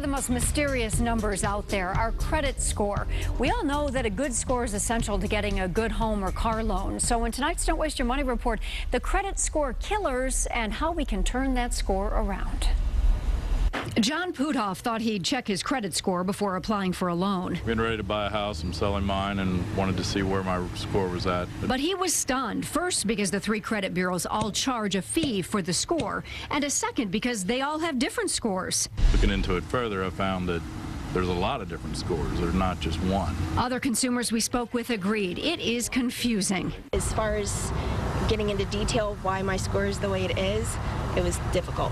the most mysterious numbers out there, our credit score. We all know that a good score is essential to getting a good home or car loan. So in tonight's Don't Waste Your Money report, the credit score killers and how we can turn that score around. John Puthoff thought he'd check his credit score before applying for a loan. Getting ready to buy a house. I'm selling mine and wanted to see where my score was at. But he was stunned, first because the three credit bureaus all charge a fee for the score, and a second because they all have different scores. Looking into it further, I found that there's a lot of different scores. There's not just one. Other consumers we spoke with agreed it is confusing. As far as getting into detail of why my score is the way it is, it was difficult.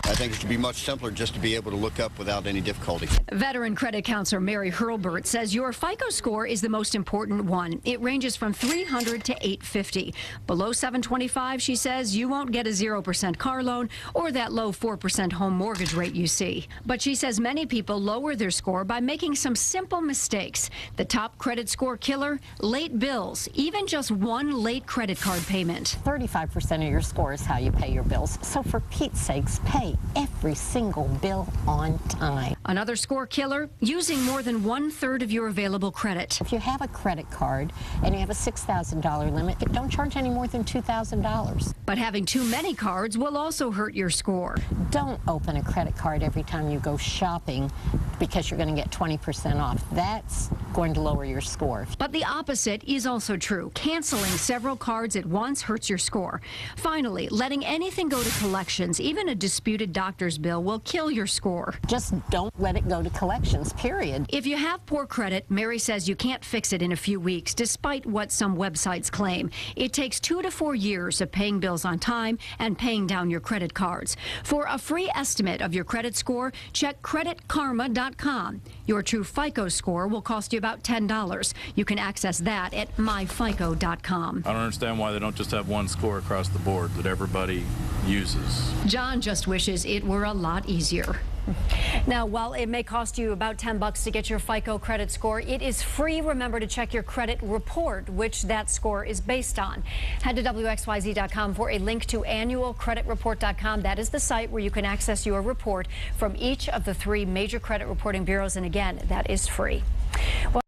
I think it should be much simpler just to be able to look up without any difficulty. Veteran credit counselor Mary Hurlburt says your FICO score is the most important one. It ranges from 300 to 850. Below 725, she says, you won't get a 0% car loan or that low 4% home mortgage rate you see. But she says many people lower their score by making some simple mistakes. The top credit score killer, late bills, even just one late credit card payment. 35% of your score is how you pay your bills. So for Pete's sakes, pay every single bill on time. Another score killer, using more than 1/3 of your available credit. If you have a credit card and you have a $6,000 limit, don't charge any more than $2,000. But having too many cards will also hurt your score. Don't open a credit card every time you go shopping because you're going to get 20% off. That's going to lower your score. But the opposite is also true. Canceling several cards at once hurts your score. Finally, letting anything go to collections, even a disputed doctor's bill, will kill your score. Just don't let it go to collections, period. If you have poor credit, Mary says you can't fix it in a few weeks, despite what some websites claim. It takes 2 to 4 years of paying bills on time and paying down your credit cards. For a free estimate of your credit score, check creditkarma.com. Your true FICO score will cost you about $10. You can access that at myfico.com. I don't understand why they don't just have one score across the board that everybody uses. John just wishes it were a lot easier. Now, while it may cost you about $10 to get your FICO credit score, it is free. Remember to check your credit report, which that score is based on. Head to WXYZ.com for a link to annualcreditreport.com. That is the site where you can access your report from each of the 3 major credit reporting bureaus. And again, that is free.